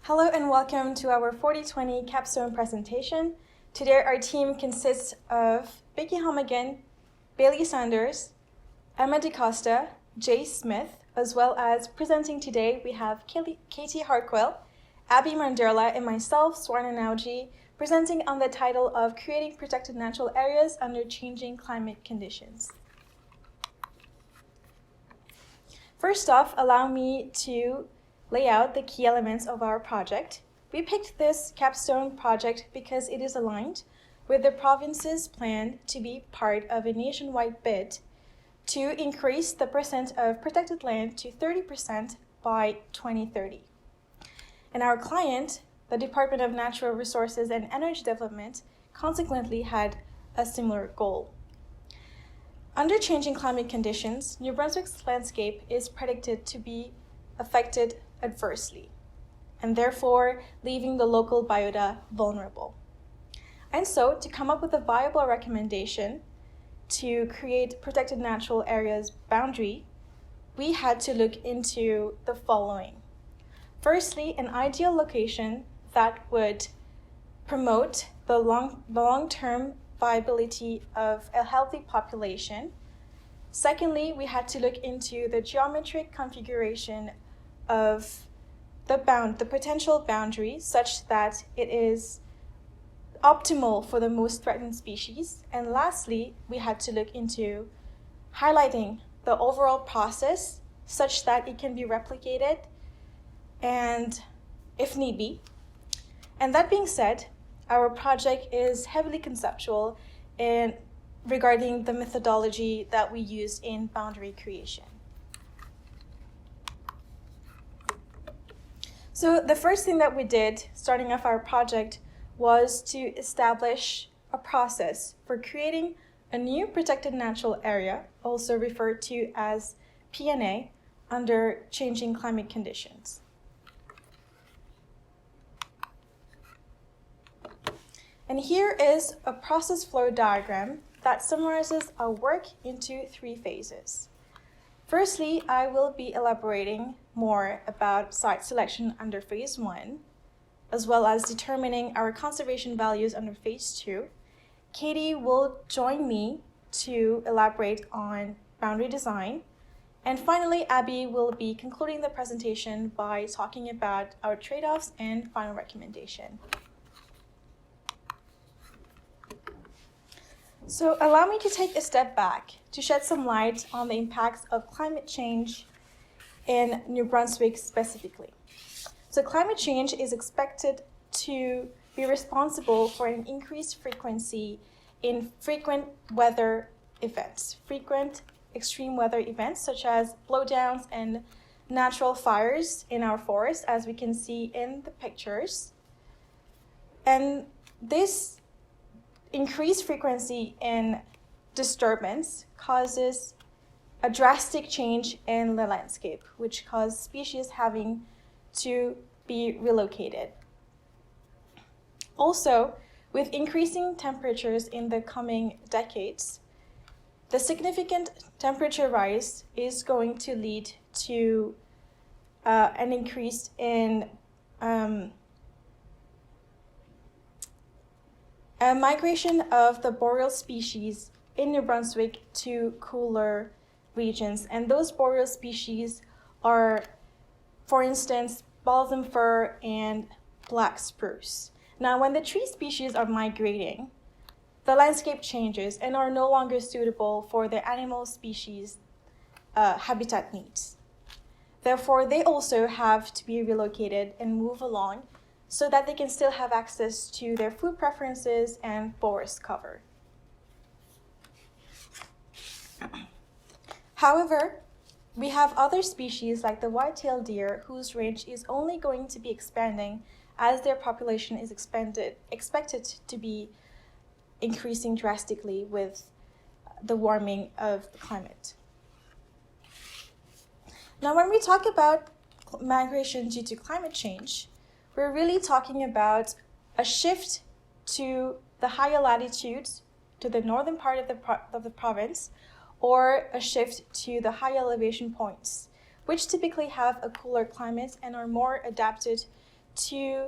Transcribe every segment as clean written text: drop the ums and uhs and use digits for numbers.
Hello and welcome to our 4020 Capstone presentation. Today our team consists of Becky Helmigan, Bailey Sanders, Emma DeCosta, Jay Smith, as well as presenting today we have Katie Hartwell, Abby Manderla, and myself, Swarna Nauji, presenting on the title of Creating Protected Natural Areas Under Changing Climate Conditions. First off, allow me to lay out the key elements of our project. We picked this capstone project because it is aligned with the province's plan to be part of a nationwide bid to increase the percent of protected land to 30% by 2030. And our client, the Department of Natural Resources and Energy Development, consequently had a similar goal. Under changing climate conditions, New Brunswick's landscape is predicted to be affected adversely, and therefore leaving the local biota vulnerable. And so, to come up with a viable recommendation to create protected natural areas boundary, we had to look into the following. Firstly, an ideal location that would promote the long-term viability of a healthy population. Secondly, we had to look into the geometric configuration of the potential boundary such that it is optimal for the most threatened species. And lastly, we had to look into highlighting the overall process such that it can be replicated and if need be. And that being said, our project is heavily conceptual in regarding the methodology that we use in boundary creation. So the first thing that we did, starting off our project, was to establish a process for creating a new protected natural area, also referred to as PNA, under changing climate conditions. And here is a process flow diagram that summarizes our work into 3 phases. Firstly, I will be elaborating more about site selection under phase 1, as well as determining our conservation values under phase 2. Katie will join me to elaborate on boundary design. And finally, Abby will be concluding the presentation by talking about our trade-offs and final recommendation. So allow me to take a step back to shed some light on the impacts of climate change in New Brunswick specifically. So climate change is expected to be responsible for an increased frequency in frequent extreme weather events such as blowdowns and natural fires in our forests, as we can see in the pictures. And this increased frequency in disturbance causes a drastic change in the landscape, which causes species having to be relocated. Also, with increasing temperatures in the coming decades, the significant temperature rise is going to lead to an increase in a migration of the boreal species in New Brunswick to cooler regions. And those boreal species are, for instance, balsam fir and black spruce. Now, when the tree species are migrating, the landscape changes and are no longer suitable for the animal species' habitat needs. Therefore, they also have to be relocated and move along so that they can still have access to their food preferences and forest cover. However, we have other species like the white-tailed deer whose range is only going to be expanding as their population is expected to be increasing drastically with the warming of the climate. Now, when we talk about migration due to climate change, we're really talking about a shift to the higher latitudes, to the northern part of the province, or a shift to the high elevation points, which typically have a cooler climate and are more adapted to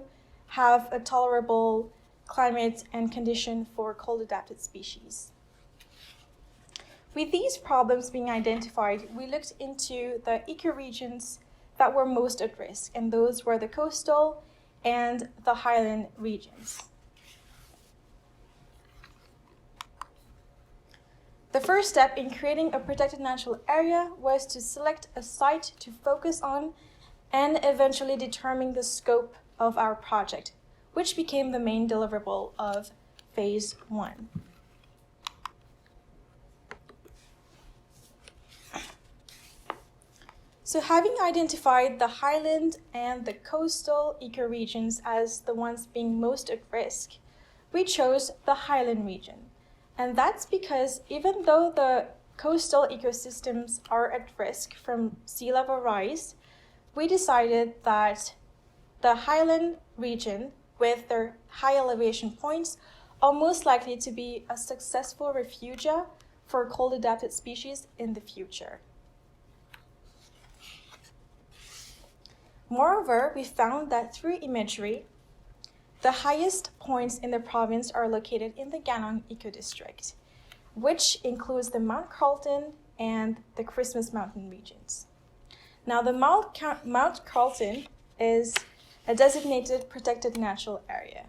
have a tolerable climate and condition for cold-adapted species. With these problems being identified, we looked into the ecoregions that were most at risk, and those were the coastal and the highland regions. The first step in creating a protected natural area was to select a site to focus on and eventually determine the scope of our project, which became the main deliverable of Phase 1. So having identified the highland and the coastal ecoregions as the ones being most at risk, we chose the highland region. And that's because even though the coastal ecosystems are at risk from sea level rise, we decided that the highland region, with their high elevation points, are most likely to be a successful refugia for cold-adapted species in the future. Moreover, we found that through imagery, the highest points in the province are located in the Ganong Eco-District, which includes the Mount Carlton and the Christmas Mountain regions. Now, the Mount Carlton is a designated protected natural area,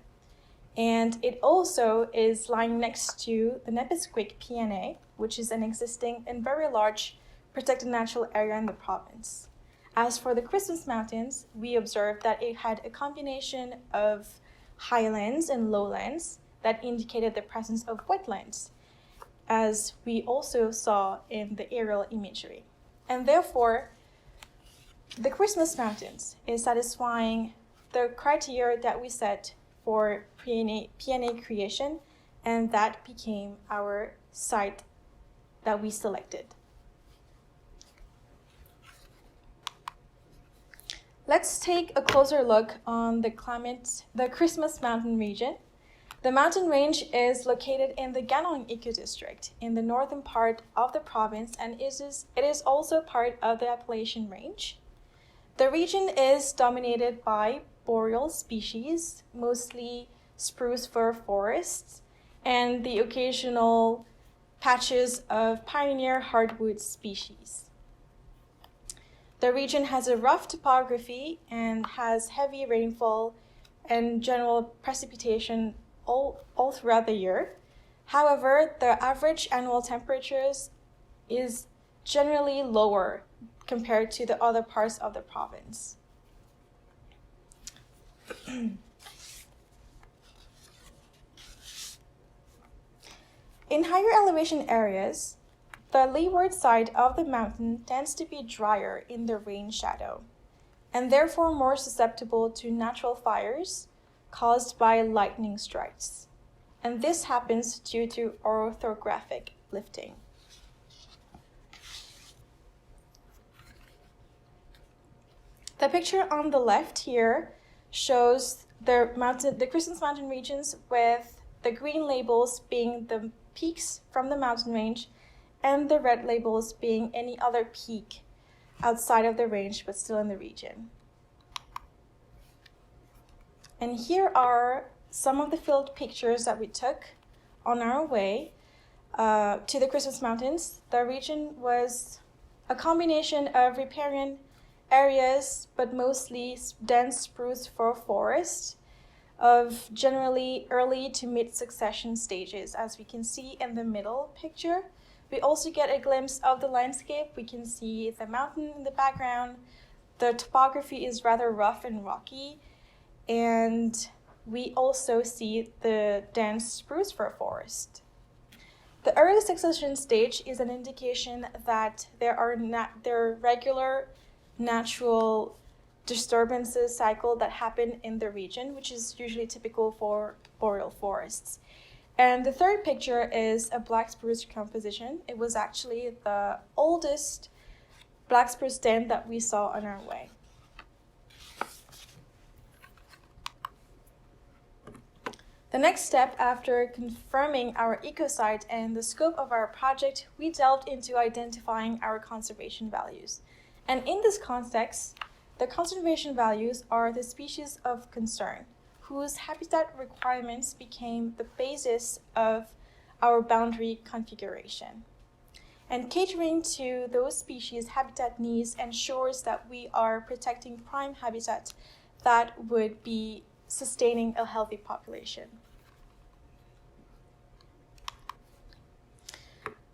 and it also is lying next to the Nepisquick PNA, which is an existing and very large protected natural area in the province. As for the Christmas Mountains, we observed that it had a combination of highlands and lowlands that indicated the presence of wetlands, as we also saw in the aerial imagery. And therefore, the Christmas Mountains is satisfying the criteria that we set for PNA creation, and that became our site that we selected. Let's take a closer look on the Christmas Mountain region. The mountain range is located in the Ganong Eco-District in the northern part of the province, and it is also part of the Appalachian Range. The region is dominated by boreal species, mostly spruce fir forests, and the occasional patches of pioneer hardwood species. The region has a rough topography and has heavy rainfall and general precipitation all throughout the year. However, the average annual temperatures is generally lower compared to the other parts of the province. In higher elevation areas, the leeward side of the mountain tends to be drier in the rain shadow, and therefore more susceptible to natural fires caused by lightning strikes. And this happens due to orographic lifting. The picture on the left here shows the Christmas Mountain regions, with the green labels being the peaks from the mountain range and the red labels being any other peak outside of the range but still in the region. And here are some of the field pictures that we took on our way to the Christmas Mountains. The region was a combination of riparian areas, but mostly dense spruce fir forest of generally early to mid-succession stages, as we can see in the middle picture. We also get a glimpse of the landscape. We can see the mountain in the background. The topography is rather rough and rocky, and we also see the dense spruce fir forest. The early succession stage is an indication that there are regular natural disturbances cycle that happen in the region, which is usually typical for boreal forests. And the third picture is a black spruce composition. It was actually the oldest black spruce stand that we saw on our way. The next step, after confirming our ecosite and the scope of our project, we delved into identifying our conservation values. And in this context, The conservation values are the species of concern, whose habitat requirements became the basis of our boundary configuration. And catering to those species' habitat needs ensures that we are protecting prime habitat that would be sustaining a healthy population.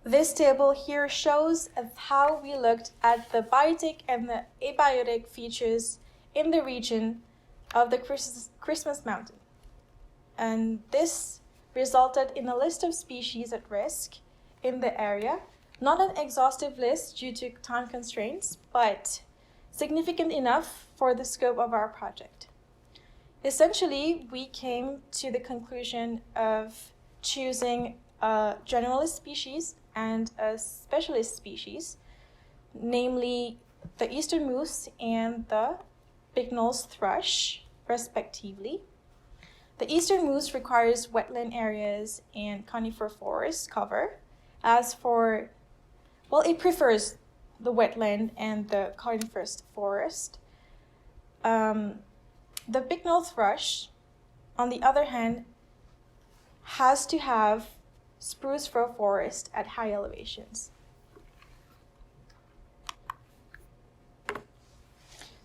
This table here shows how we looked at the biotic and the abiotic features in the region of the Christmas Mountain. And this resulted in a list of species at risk in the area. Not an exhaustive list due to time constraints, but significant enough for the scope of our project. Essentially, we came to the conclusion of choosing a generalist species and a specialist species, namely the eastern moose and the Bicknell's thrush, respectively. The eastern moose requires wetland areas and conifer forest cover. As for it prefers the wetland and the coniferous forest. The Bicknell thrush, on the other hand, has to have spruce fir forest at high elevations.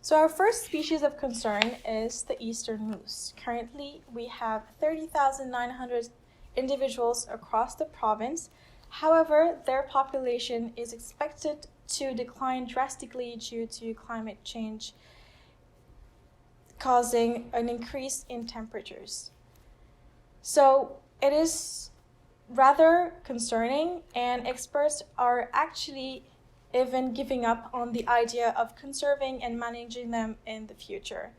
So our first species of concern is the eastern moose. Currently, we have 30,900 individuals across the province. However, their population is expected to decline drastically due to climate change, causing an increase in temperatures. So it is rather concerning, and experts are actually even giving up on the idea of conserving and managing them in the future.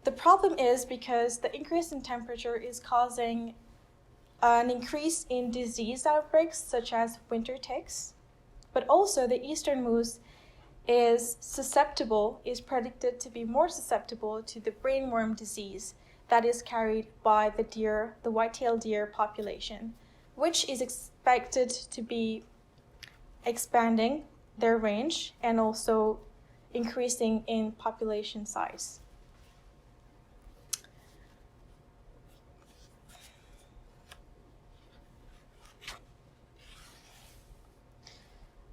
The problem is because the increase in temperature is causing an increase in disease outbreaks such as winter ticks, but also the eastern moose is predicted to be more susceptible to the brainworm disease that is carried by the white-tailed deer population, which is expected to be expanding their range and also increasing in population size.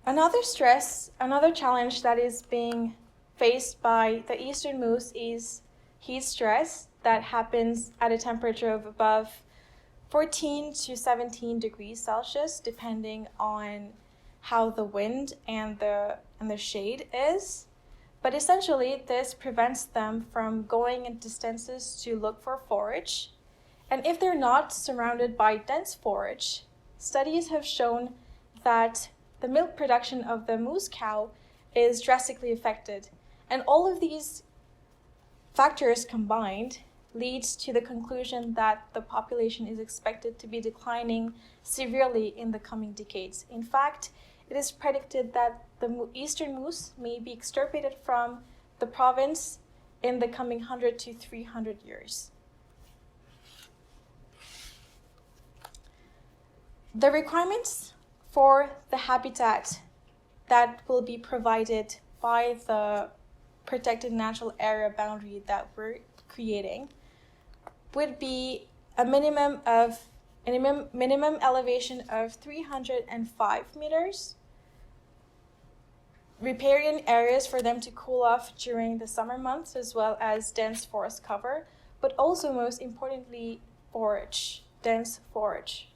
Another challenge that is being faced by the eastern moose is heat stress that happens at a temperature of above 14 to 17 degrees Celsius, depending on how the wind and the shade is. But essentially, this prevents them from going in distances to look for forage. And if they're not surrounded by dense forage, studies have shown that the milk production of the moose cow is drastically affected. And all of these factors combined leads to the conclusion that the population is expected to be declining severely in the coming decades. In fact, it is predicted that the eastern moose may be extirpated from the province in the coming 100 to 300 years. The requirements for the habitat that will be provided by the protected natural area boundary that we're creating would be a minimum elevation of 305 meters, riparian areas for them to cool off during the summer months, as well as dense forest cover, but also most importantly, dense forage.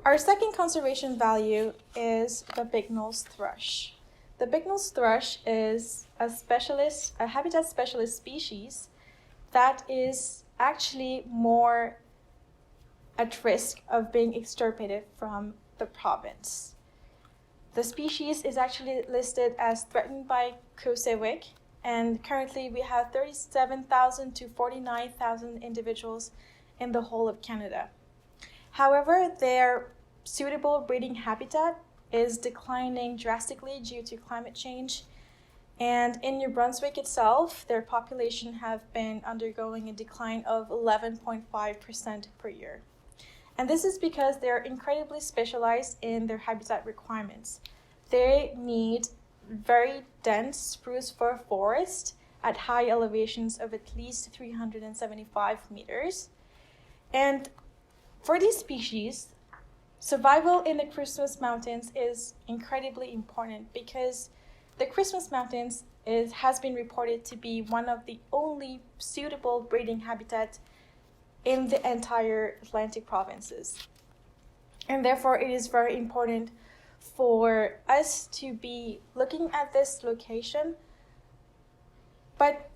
Our second conservation value is the Bicknell's thrush. The Bicknell's thrush is a habitat specialist species that is actually more at risk of being extirpated from the province. The species is actually listed as threatened by COSEWIC, and currently we have 37,000 to 49,000 individuals in the whole of Canada. However, their suitable breeding habitat is declining drastically due to climate change, and in New Brunswick itself, their population have been undergoing a decline of 11.5% per year. And this is because they're incredibly specialized in their habitat requirements. They need very dense spruce fir forest at high elevations of at least 375 meters. And for these species, survival in the Christmas Mountains is incredibly important because the Christmas Mountains has been reported to be one of the only suitable breeding habitats in the entire Atlantic provinces. And therefore, it is very important for us to be looking at this location. But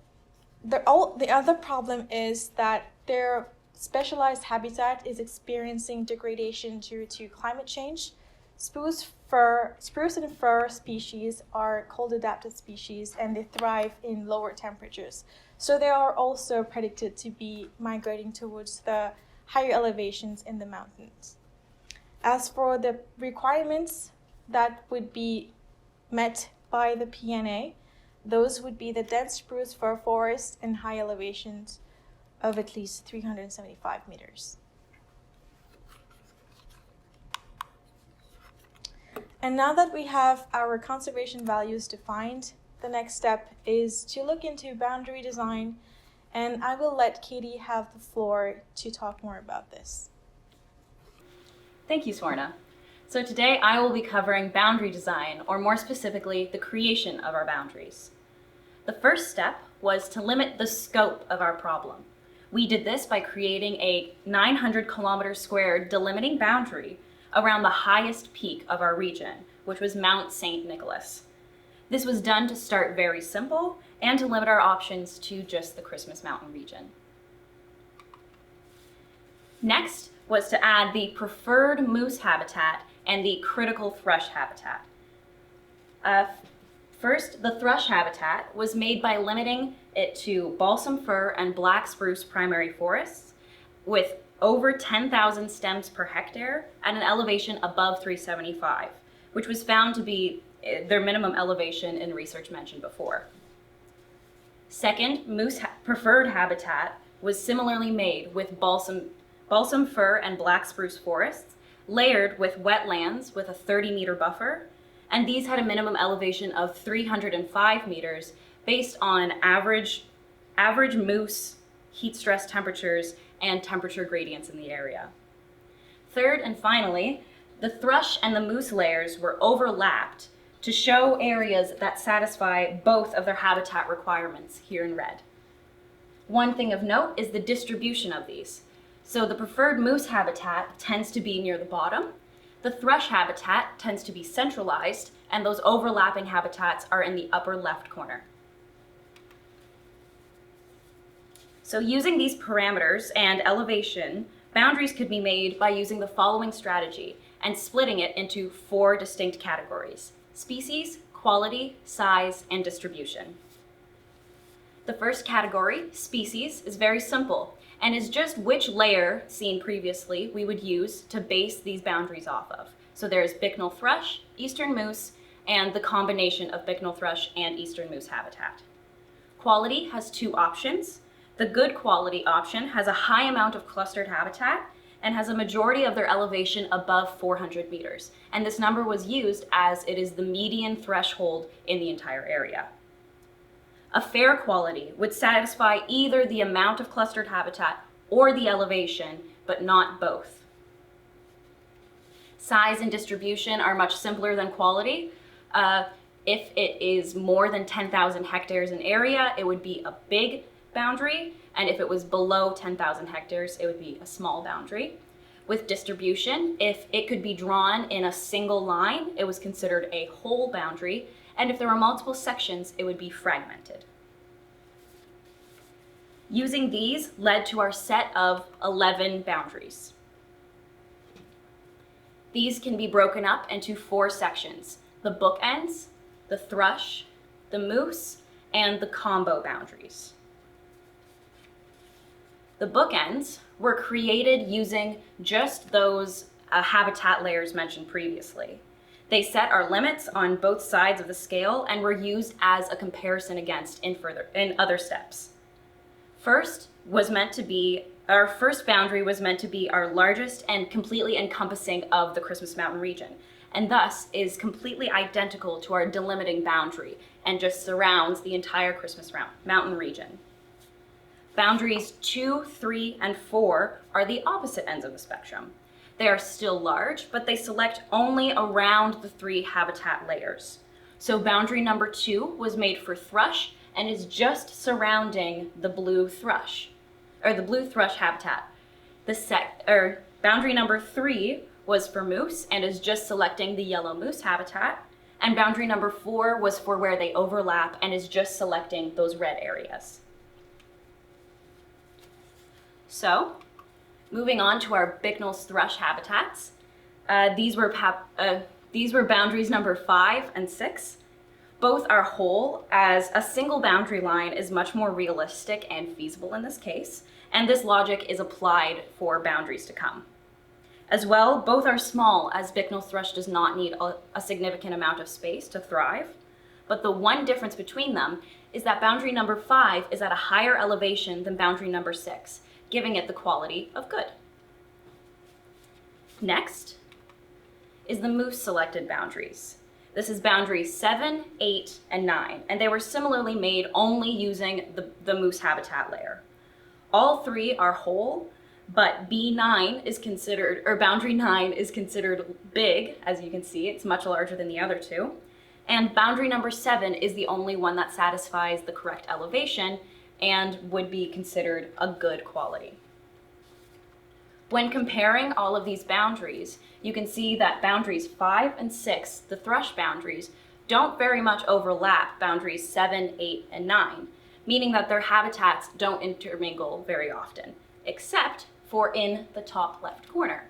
the other problem is that their specialized habitat is experiencing degradation due to climate change. Spruce and fir species are cold-adapted species, and they thrive in lower temperatures. So they are also predicted to be migrating towards the higher elevations in the mountains. As for the requirements that would be met by the PNA, those would be the dense spruce fir forest and high elevations of at least 375 meters. And now that we have our conservation values defined, the next step is to look into boundary design, and I will let Katie have the floor to talk more about this. Thank you, Swarna. So today I will be covering boundary design, or more specifically, the creation of our boundaries. The first step was to limit the scope of our problem. We did this by creating a 900 kilometer square delimiting boundary around the highest peak of our region, which was Mount St. Nicholas. This was done to start very simple and to limit our options to just the Christmas Mountain region. Next was to add the preferred moose habitat and the critical thrush habitat. First, the thrush habitat was made by limiting it to balsam fir and black spruce primary forests with over 10,000 stems per hectare at an elevation above 375, which was found to be their minimum elevation in research mentioned before. Second, moose preferred habitat was similarly made with balsam fir and black spruce forests, layered with wetlands with a 30-meter buffer, and these had a minimum elevation of 305 meters based on average moose heat stress temperatures and temperature gradients in the area. Third and finally, the thrush and the moose layers were overlapped to show areas that satisfy both of their habitat requirements here in red. One thing of note is the distribution of these. So the preferred moose habitat tends to be near the bottom, the thrush habitat tends to be centralized, and those overlapping habitats are in the upper left corner. So using these parameters and elevation, boundaries could be made by using the following strategy and splitting it into 4 distinct categories: species, quality, size, and distribution. The first category, species, is very simple and is just which layer seen previously we would use to base these boundaries off of. So there's Bicknell thrush, eastern moose, and the combination of Bicknell thrush and eastern moose habitat. Quality has 2 options. The good quality option has a high amount of clustered habitat and has a majority of their elevation above 400 meters. And this number was used as it is the median threshold in the entire area. A fair quality would satisfy either the amount of clustered habitat or the elevation, but not both. Size and distribution are much simpler than quality. If it is more than 10,000 hectares in area, it would be a big boundary, and if it was below 10,000 hectares, it would be a small boundary. With distribution, if it could be drawn in a single line, it was considered a whole boundary, and if there were multiple sections, it would be fragmented. Using these led to our set of 11 boundaries. These can be broken up into 4 sections: the bookends, the thrush, the moose, and the combo boundaries. The bookends were created using just those habitat layers mentioned previously. They set our limits on both sides of the scale and were used as a comparison against in other steps. First was meant to be our first boundary was meant to be our largest and completely encompassing of the Christmas Mountain region, and thus is completely identical to our delimiting boundary and just surrounds the entire Christmas Mountain region. Boundaries 2, 3, and 4 are the opposite ends of the spectrum. They are still large, but they select only around the 3 habitat layers. So boundary number 2 was made for thrush and is just surrounding the blue thrush habitat. Boundary number 3 was for moose and is just selecting the yellow moose habitat. And boundary number 4 was for where they overlap and is just selecting those red areas. So, moving on to our Bicknell's thrush habitats. These were boundaries number 5 and 6. Both are whole, as a single boundary line is much more realistic and feasible in this case, and this logic is applied for boundaries to come. As well, both are small, as Bicknell thrush does not need a significant amount of space to thrive. But the one difference between them is that boundary number 5 is at a higher elevation than boundary number 6, giving it the quality of good. Next is the moose selected boundaries. This is boundaries 7, 8, and 9, and they were similarly made only using the moose habitat layer. All 3 are whole, but boundary 9 is considered big, as you can see, it's much larger than the other 2. And boundary number 7 is the only one that satisfies the correct elevation and would be considered a good quality. When comparing all of these boundaries, you can see that boundaries 5 and 6, the thrush boundaries, don't very much overlap boundaries 7, 8, and 9, meaning that their habitats don't intermingle very often, except for in the top left corner.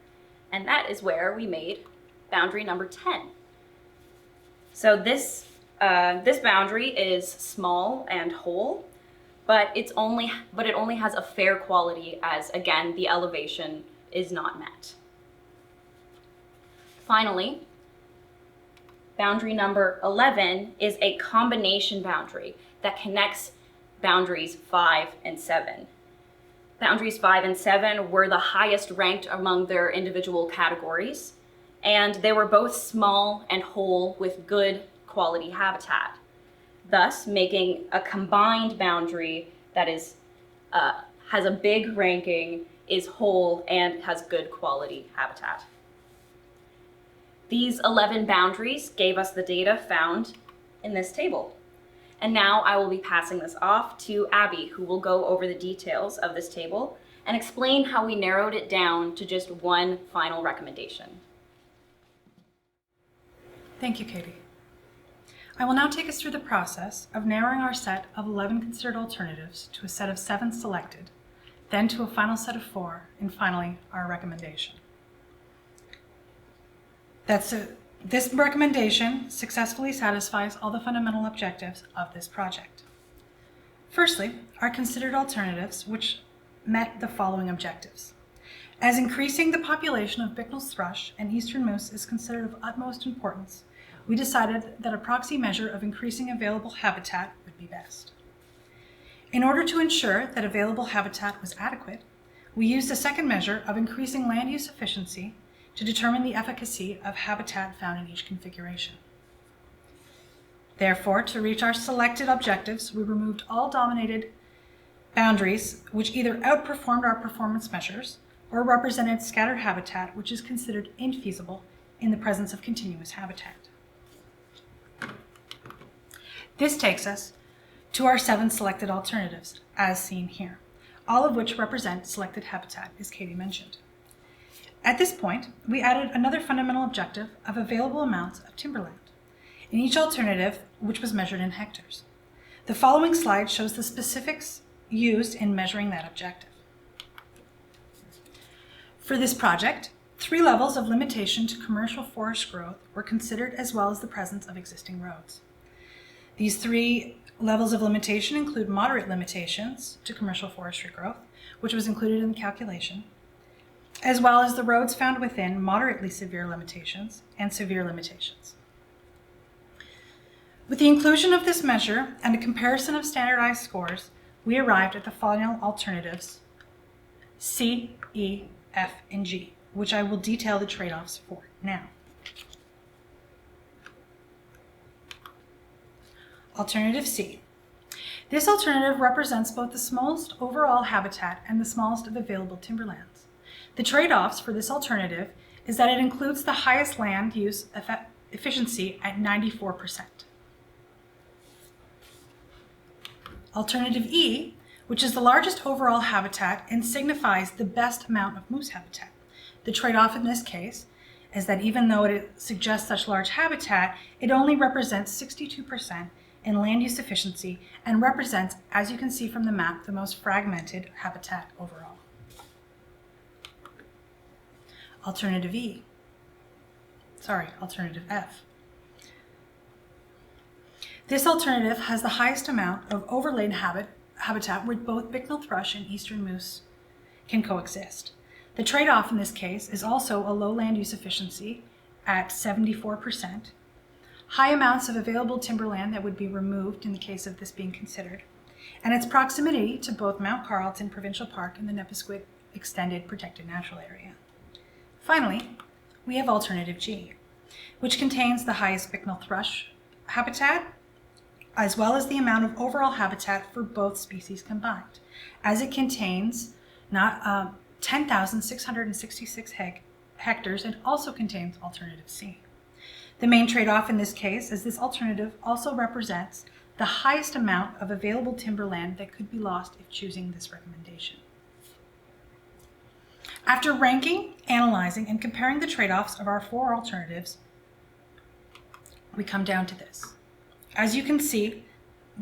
And that is where we made boundary number 10. So this boundary is small and whole, but it only has a fair quality, as again, the elevation is not met. Finally, boundary number 11 is a combination boundary that connects boundaries 5 and 7. Boundaries 5 and 7 were the highest ranked among their individual categories, and they were both small and whole with good quality habitat, thus making a combined boundary that is has a big ranking, is whole, and has good quality habitat. These 11 boundaries gave us the data found in this table. And now I will be passing this off to Abby, who will go over the details of this table and explain how we narrowed it down to just one final recommendation. Thank you, Katie. I will now take us through the process of narrowing our set of 11 considered alternatives to a set of 7 selected, then to a final set of 4, and finally our recommendation. This recommendation successfully satisfies all the fundamental objectives of this project. Firstly, our considered alternatives, which met the following objectives. As increasing the population of Bicknell's thrush and eastern moose is considered of utmost importance, we decided that a proxy measure of increasing available habitat would be best. In order to ensure that available habitat was adequate, we used a second measure of increasing land use efficiency to determine the efficacy of habitat found in each configuration. Therefore, to reach our selected objectives, we removed all dominated boundaries which either outperformed our performance measures or represented scattered habitat which is considered infeasible in the presence of continuous habitat. This takes us to our 7 selected alternatives, as seen here, all of which represent selected habitat, as Katie mentioned. At this point, we added another fundamental objective of available amounts of timberland in each alternative, which was measured in hectares. The following slide shows the specifics used in measuring that objective. For this project, 3 levels of limitation to commercial forest growth were considered, as well as the presence of existing roads. These 3 levels of limitation include moderate limitations to commercial forestry growth, which was included in the calculation, as well as the roads found within moderately severe limitations and severe limitations. With the inclusion of this measure and a comparison of standardized scores, we arrived at the final alternatives C, E, F, and G, which I will detail the trade-offs for now. Alternative C. This alternative represents both the smallest overall habitat and the smallest of available timberlands. The trade-offs for this alternative is that it includes the highest land use efficiency at 94%. Alternative E, which is the largest overall habitat and signifies the best amount of moose habitat. The trade-off in this case is that even though it suggests such large habitat, it only represents 62% in land use efficiency and represents, as you can see from the map, the most fragmented habitat overall. Alternative F. This alternative has the highest amount of overlaid habitat where both Bicknell thrush and eastern moose can coexist. The trade-off in this case is also a low land use efficiency at 74%, high amounts of available timberland that would be removed in the case of this being considered, and its proximity to both Mount Carlton Provincial Park and the Nepisiguit Extended Protected Natural Area. Finally, we have Alternative G, which contains the highest Bicknell thrush habitat, as well as the amount of overall habitat for both species combined, as it contains 10,666 hectares and also contains Alternative C. The main trade-off in this case is this alternative also represents the highest amount of available timberland that could be lost if choosing this recommendation. After ranking, analyzing, and comparing the trade-offs of our 4 alternatives, we come down to this. As you can see,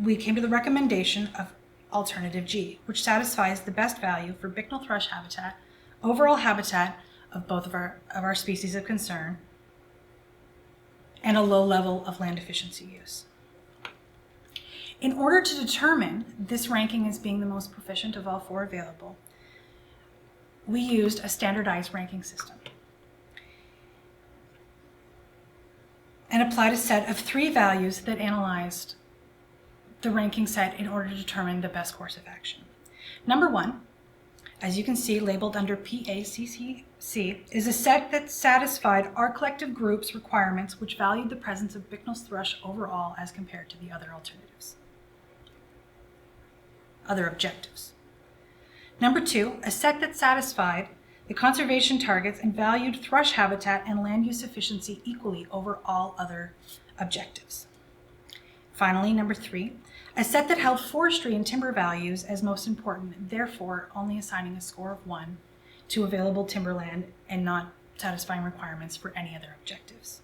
we came to the recommendation of Alternative G, which satisfies the best value for Bicknell thrush habitat, overall habitat of both of our species of concern, and a low level of land efficiency use. In order to determine this ranking as being the most proficient of all 4 available, we used a standardized ranking system and applied a set of 3 values that analyzed the ranking set in order to determine the best course of action. Number 1, as you can see labeled under PACCC, is a set that satisfied our collective group's requirements, which valued the presence of Bicknell's thrush overall as compared to the other objectives. Number 2, a set that satisfied the conservation targets and valued thrush habitat and land use efficiency equally over all other objectives. Finally, number 3, a set that held forestry and timber values as most important, therefore only assigning a score of 1 to available timberland and not satisfying requirements for any other objectives.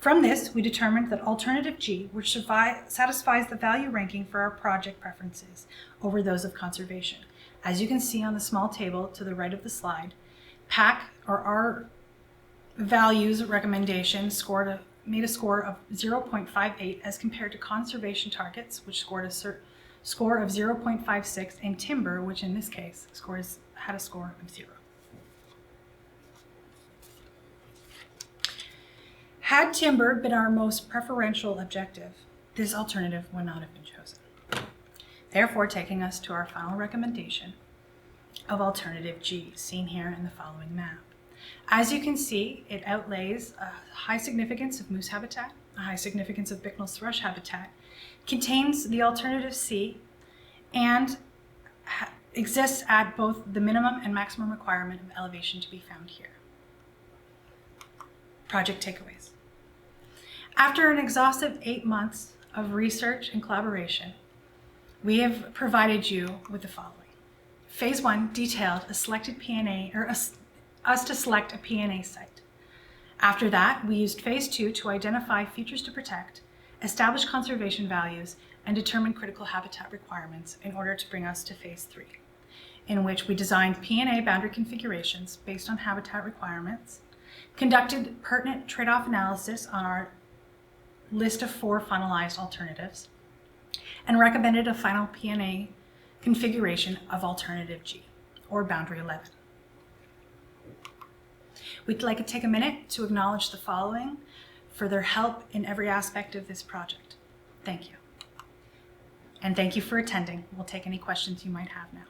From this, we determined that Alternative G, which satisfies the value ranking for our project preferences over those of conservation. As you can see on the small table to the right of the slide, PAC, or our values recommendation, made a score of 0.58 as compared to conservation targets, which scored a score of 0.56, and timber, which in this case had a score of 0. Had timber been our most preferential objective, this alternative would not have been chosen. Therefore, taking us to our final recommendation of Alternative G, seen here in the following map. As you can see, it outlays a high significance of moose habitat, a high significance of Bicknell's thrush habitat, contains the Alternative C, and exists at both the minimum and maximum requirement of elevation to be found here. Project takeaways. After an exhaustive 8 months of research and collaboration, we have provided you with the following. Phase 1 detailed a selected P&A, or us to select a P&A site. After that, we used Phase 2 to identify features to protect, establish conservation values, and determine critical habitat requirements in order to bring us to Phase 3, in which we designed P&A boundary configurations based on habitat requirements, conducted pertinent trade-off analysis on our list of 4 finalized alternatives, and recommended a final P&A configuration of Alternative G, or Boundary 11. We'd like to take a minute to acknowledge the following for their help in every aspect of this project. Thank you. And thank you for attending. We'll take any questions you might have now.